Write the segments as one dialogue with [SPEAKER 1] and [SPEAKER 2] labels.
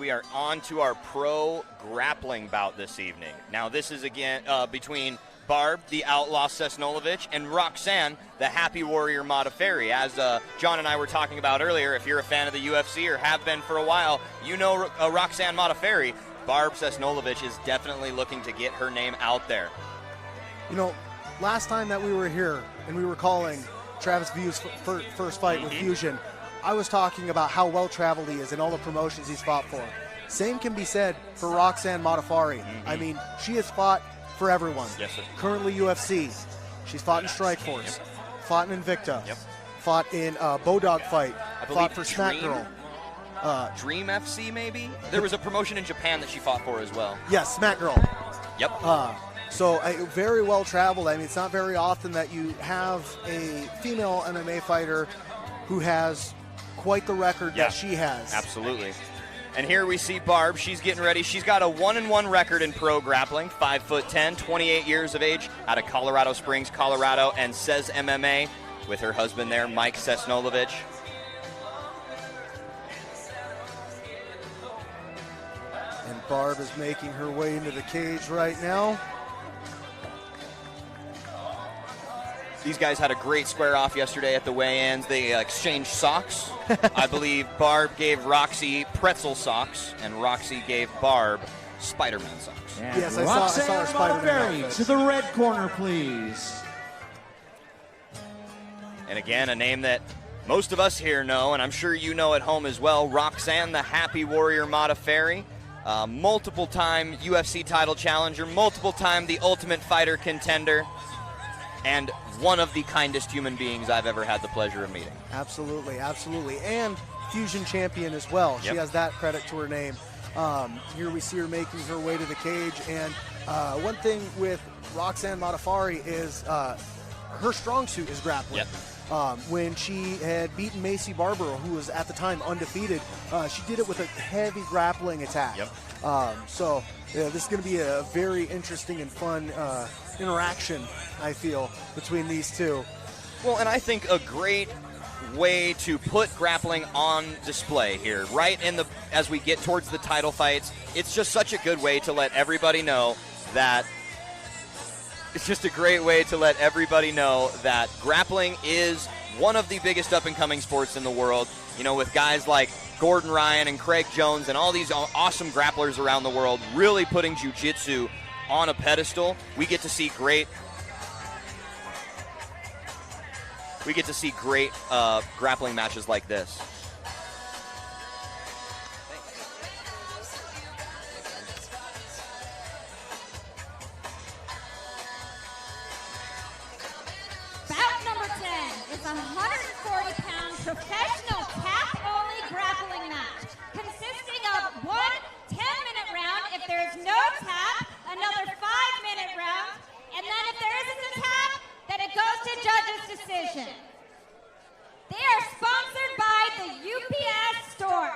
[SPEAKER 1] we are on to our pro grappling bout this evening. Now, this is again between Barb, the Outlaw Ciesnolevicz, and Roxanne, the Happy Warrior Modaferri. As John and I were talking about earlier, if you're a fan of the UFC or have been for a while, you know Roxanne Modaferri. Barb Ciesnolevicz is definitely looking to get her name out there.
[SPEAKER 2] You know, last time that we were here and we were calling Travis View's first fight with Fusion, I was talking about how well-traveled he is and all the promotions he's fought for. Same can be said for Roxanne Modaferri. I mean, she has fought for everyone.
[SPEAKER 1] Yes, sir.
[SPEAKER 2] Currently UFC. She's fought in Strikeforce, fought in Invicta, fought in Bodog fight, fought for Smack Girl.
[SPEAKER 1] Dream FC, maybe? There was a promotion in Japan that she fought for as well.
[SPEAKER 2] Yes, Smack Girl.
[SPEAKER 1] Yep.
[SPEAKER 2] So very well traveled. I mean, it's not very often that you have a female MMA fighter who has quite the record that she has.
[SPEAKER 1] Absolutely. And here we see Barb. She's getting ready. She's got a 1-1 record in pro grappling, 5'10", 28 years of age, out of Colorado Springs, Colorado, and says MMA with her husband there, Mike Ciesnolevicz.
[SPEAKER 2] And Barb is making her way into the cage right now.
[SPEAKER 1] These guys had a great square off yesterday at the weigh-ins. They exchanged socks. I believe Barb gave Roxy pretzel socks, and Roxy gave Barb Spider-Man socks.
[SPEAKER 3] And
[SPEAKER 2] yes, I saw her Spider-Man
[SPEAKER 3] Modaferri to the red corner, please.
[SPEAKER 1] And again, a name that most of us here know, and I'm sure you know at home as well, Roxanne, the Happy Warrior Modaferri. Multiple-time UFC title challenger, multiple-time The Ultimate Fighter contender, and one of the kindest human beings I've ever had the pleasure of meeting.
[SPEAKER 2] Absolutely, absolutely. And Fusion champion as well. She has that credit to her name. Here we see her making her way to the cage. And one thing with Roxanne Modaferri is her strong suit is grappling. When she had beaten Macy Barbaro, who was at the time undefeated, she did it with a heavy grappling attack. So this is going to be a very interesting and fun interaction, I feel, between these two.
[SPEAKER 1] Well, and I think a great way to put grappling on display here, right in the as we get towards the title fights, it's just such a good way to let everybody know that it's just a great way to let everybody know that grappling is one of the biggest up-and-coming sports in the world. You know, with guys like Gordon Ryan and Craig Jones and all these awesome grapplers around the world really putting jiu-jitsu on a pedestal, we get to see great grappling matches like this.
[SPEAKER 4] Bout number 10 is a 140-pound professional tap-only grappling match consisting of one 10-minute round if there's no tap, another 5-minute round, and then if there isn't a tap, then it goes to judge's decision. They are sponsored by the UPS store.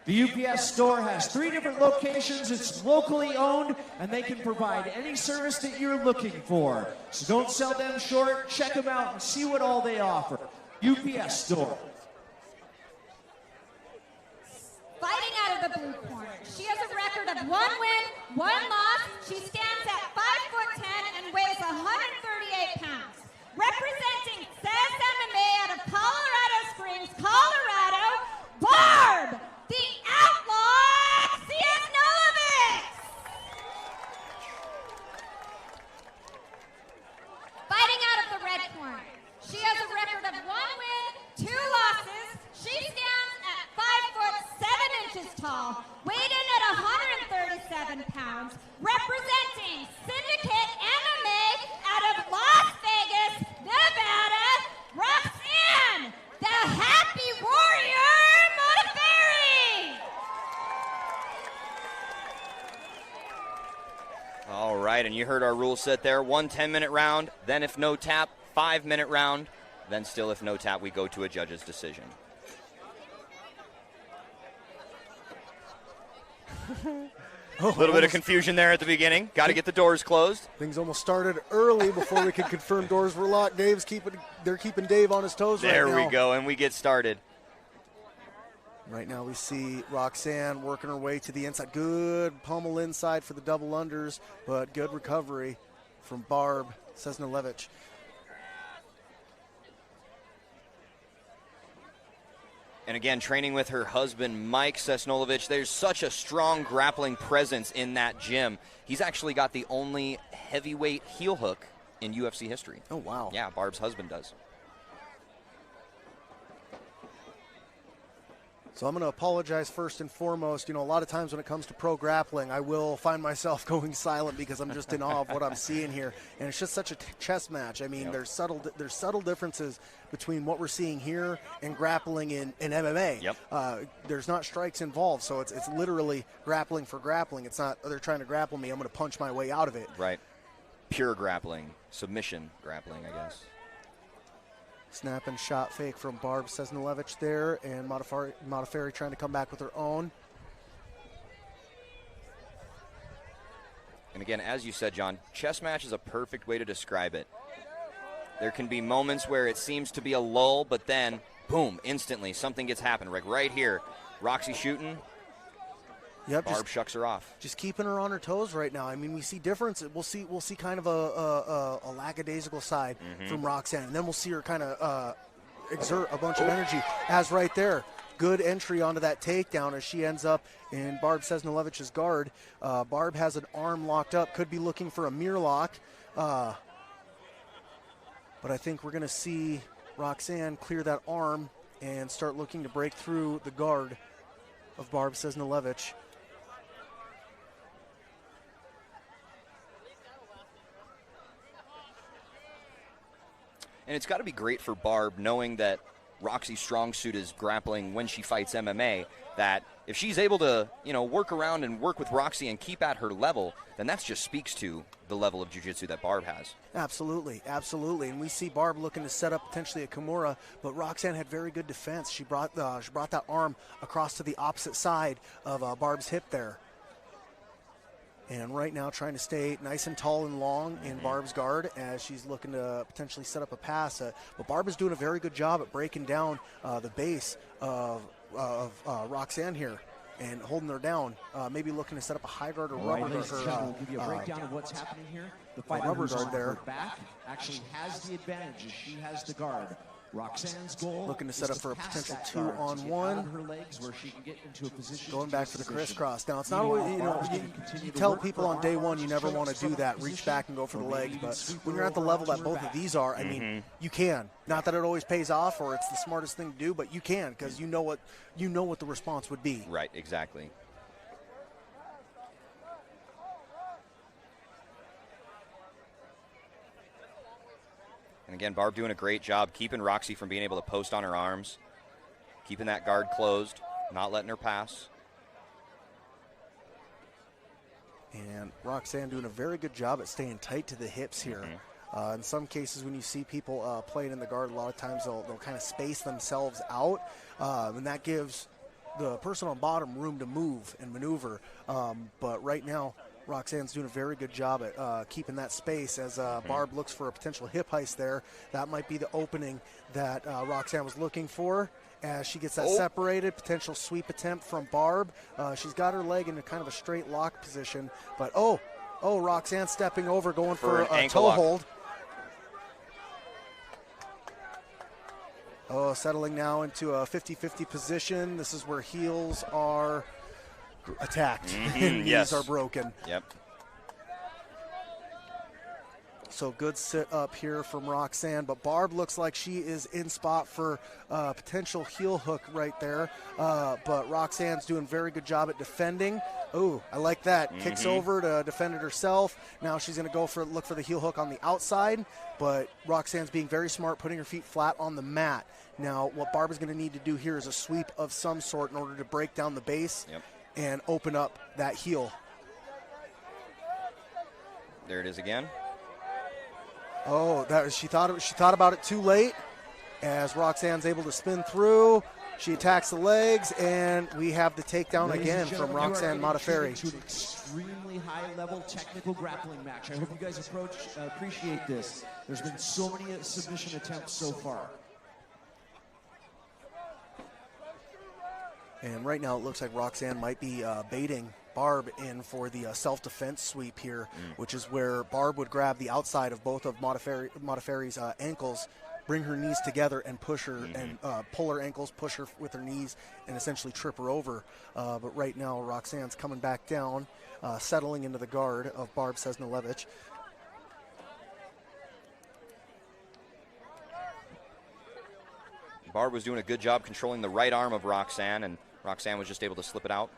[SPEAKER 3] The UPS store has 3 different locations. It's locally owned, and they can provide any service that you're looking for. So don't sell them short. Check them out and see what all they offer. UPS store.
[SPEAKER 4] Fighting out of the blue corner, she has a record of 1 win, 1 loss. She stands at 5'10" and weighs 138 pounds. Representing Says MMA out of Colorado Springs, Colorado, Barb, the Outlaw Ciesnolevicz. Fighting out of the red corner, she has a record of 1 win, 2 losses. She stands at 5'7" tall, weighed in at 137 pounds, representing Syndicate MMA out of Las Vegas, Nevada, Roxanne, the Happy Warrior Modaferri.
[SPEAKER 1] All right, and you heard our rule set there. 1 10-minute round, then if no tap, 5-minute round, then still if no tap, we go to a judge's decision. A little bit of confusion there at the beginning. Got to get the doors closed.
[SPEAKER 2] Things almost started early before we could confirm doors were locked. They're keeping Dave on his toes right now.
[SPEAKER 1] There we go, and we get started.
[SPEAKER 2] Right now we see Roxanne working her way to the inside. Good pummel inside for the double unders, but good recovery from Barb Ciesnolevicz.
[SPEAKER 1] And again, training with her husband, Mike Ciesnolevicz. There's such a strong grappling presence in that gym. He's actually got the only heavyweight heel hook in UFC history.
[SPEAKER 2] Oh, wow.
[SPEAKER 1] Yeah, Barb's husband does.
[SPEAKER 2] So I'm going to apologize first and foremost. You know, a lot of times when it comes to pro grappling, I will find myself going silent because I'm just in awe of what I'm seeing here. And it's just such a chess match. I mean,
[SPEAKER 1] Yep.
[SPEAKER 2] there's subtle differences between what we're seeing here and grappling in MMA.
[SPEAKER 1] Yep.
[SPEAKER 2] There's not strikes involved, so it's literally grappling for grappling. It's not, they're trying to grapple me, I'm going to punch my way out of it.
[SPEAKER 1] Right. Pure grappling, submission grappling, I guess.
[SPEAKER 2] Snap and shot fake from Barb Ciesnolevicz there, and Modaferri trying to come back with her own.
[SPEAKER 1] And again, as you said, John, chess match is a perfect way to describe it. There can be moments where it seems to be a lull, but then, boom, instantly something gets happened. Like right here, Roxy shooting,
[SPEAKER 2] Yep,
[SPEAKER 1] Barb shucks her off.
[SPEAKER 2] just keeping her on her toes right now. I mean, we see difference. We'll see kind of a lackadaisical side from Roxanne, and then we'll see her kind of exert a bunch of energy. As right there, good entry onto that takedown as she ends up in Barb Ciesnolevicz's guard. Barb has an arm locked up, could be looking for a mirror lock, but I think we're going to see Roxanne clear that arm and start looking to break through the guard of Barb Ciesnolevicz.
[SPEAKER 1] And it's got to be great for Barb knowing that Roxy's strong suit is grappling when she fights MMA, that if she's able to, you know, work around and work with Roxy and keep at her level, then that just speaks to the level of jiu-jitsu that Barb has.
[SPEAKER 2] Absolutely, absolutely. And we see Barb looking to set up potentially a Kimura, but Roxanne had very good defense. She brought that arm across to the opposite side of Barb's hip there. And right now trying to stay nice and tall and long in Barb's guard as she's looking to potentially set up a pass. But Barb is doing a very good job at breaking down the base of Roxanne here and holding her down. Maybe looking to set up a high guard or rubber guard.
[SPEAKER 3] Ladies and gentlemen, we'll give you a breakdown of what's happening here. The fighter
[SPEAKER 2] rubber
[SPEAKER 3] who's
[SPEAKER 2] guard
[SPEAKER 3] on
[SPEAKER 2] there.
[SPEAKER 3] her back actually has the advantage as she has the guard. Roxanne's goal
[SPEAKER 2] Looking to set
[SPEAKER 3] is
[SPEAKER 2] up for a
[SPEAKER 3] pass
[SPEAKER 2] potential
[SPEAKER 3] that guard to
[SPEAKER 2] 2-on-1.
[SPEAKER 3] get out of her legs where she can get into a position
[SPEAKER 2] Going
[SPEAKER 3] to
[SPEAKER 2] back
[SPEAKER 3] use
[SPEAKER 2] for the
[SPEAKER 3] position.
[SPEAKER 2] crisscross. Now, it's not always, you know, you tell people on day one you never want to do that, reach back and go for the legs. But when you're at the level that both of these are, I mean, you can. Not that it always pays off or it's the smartest thing to do, but you can because you know what the response would be.
[SPEAKER 1] Right, exactly. And again, Barb doing a great job keeping Roxy from being able to post on her arms, keeping that guard closed, not letting her pass.
[SPEAKER 2] And Roxanne doing a very good job at staying tight to the hips here. In some cases, when you see people playing in the guard, a lot of times they'll kind of space themselves out, and that gives the person on bottom room to move and maneuver. But right now, Roxanne's doing a very good job at keeping that space as Barb looks for a potential hip heist there. That might be the opening that Roxanne was looking for. As she gets that separated, potential sweep attempt from Barb. She's got her leg in a kind of a straight lock position, but Roxanne stepping over, going for a toe
[SPEAKER 1] lock.
[SPEAKER 2] hold. Settling now into a 50-50 position. This is where heels are attacked and knees are broken.
[SPEAKER 1] Yep.
[SPEAKER 2] So good sit up here from Roxanne, but Barb looks like she is in spot for potential heel hook right there. But Roxanne's doing a very good job at defending. Oh, I like that. Kicks over to defend it herself. Now she's going to look for the heel hook on the outside, but Roxanne's being very smart, putting her feet flat on the mat. Now what Barb is going to need to do here is a sweep of some sort in order to break down the base and open up that heel.
[SPEAKER 1] There it is again.
[SPEAKER 2] Oh, she thought about it too late. As Roxanne's able to spin through, she attacks the legs, and we have the takedown again from Roxanne Modaferri.
[SPEAKER 3] To an extremely high-level technical grappling match. I hope you guys appreciate this. There's been so many submission attempts so far.
[SPEAKER 2] And right now it looks like Roxanne might be baiting Barb in for the self-defense sweep here, which is where Barb would grab the outside of both of Modaferri's ankles, bring her knees together and push her and pull her ankles, push her with her knees, and essentially trip her over. But right now Roxanne's coming back down, settling into the guard of Barb Ciesnolevicz.
[SPEAKER 1] Barb was doing a good job controlling the right arm of Roxanne, and Roxanne was just able to slip it out.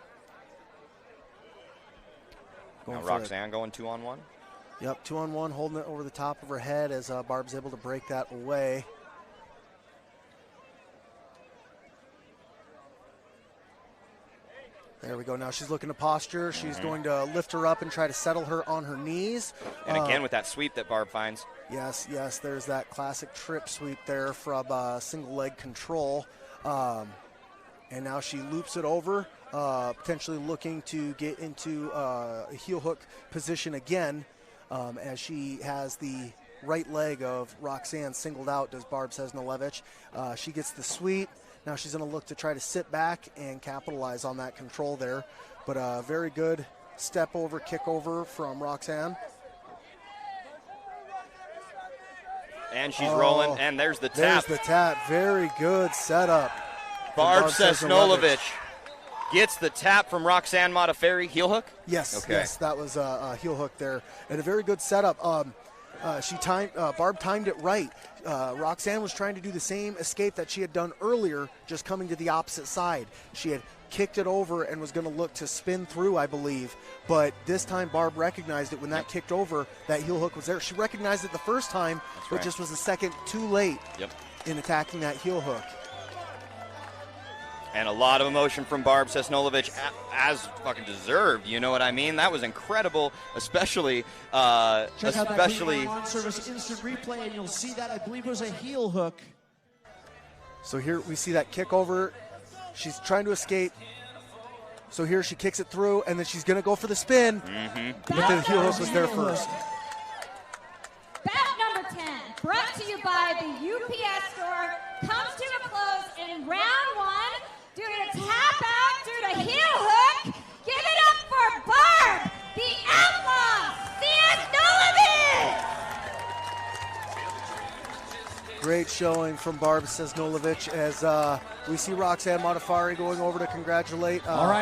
[SPEAKER 1] Now Roxanne going 2-on-1.
[SPEAKER 2] Yep, 2-on-1, holding it over the top of her head as Barb's able to break that away. There we go. Now she's looking to posture. She's going to lift her up and try to settle her on her knees.
[SPEAKER 1] And again with that sweep that Barb finds.
[SPEAKER 2] Yes, there's that classic trip sweep there from single leg control. And now she loops it over, potentially looking to get into a heel hook position again, as she has the right leg of Roxanne singled out, does Barb Ciesnolevicz. She gets the sweep. Now she's going to look to try to sit back and capitalize on that control there. But a very good step over, kick over from Roxanne.
[SPEAKER 1] And she's rolling, and there's the tap.
[SPEAKER 2] There's the tap. Very good setup.
[SPEAKER 1] Barb Ciesnolevicz gets the tap from Roxanne Modaferri. Heel hook?
[SPEAKER 2] Yes,
[SPEAKER 1] okay.
[SPEAKER 2] Yes, that was a heel hook there. And a very good setup. Barb timed it right. Roxanne was trying to do the same escape that she had done earlier, just coming to the opposite side. She had kicked it over and was going to look to spin through, I believe. But this time Barb recognized it when that kicked over, that heel hook was there. She recognized it the first time, but just was a second too late in attacking that heel hook.
[SPEAKER 1] And a lot of emotion from Barb Ciesnolevicz, as fucking deserved. You know what I mean? That was incredible, especially.
[SPEAKER 3] Check out that on-service instant replay, and you'll see that I believe was a heel hook.
[SPEAKER 2] So here we see that kick over. She's trying to escape. So here she kicks it through, and then she's going to go for the spin. But the heel hook was there first.
[SPEAKER 4] Bout number 10, brought to you by the UPS Store, comes to a close in round 1. Due to tap out, due to heel hook, give it up for Barb, the Outlaw Ciesnolevicz!
[SPEAKER 2] Great showing from Barb Ciesnolevicz as we see Roxanne Modaferri going over to congratulate.
[SPEAKER 3] All right.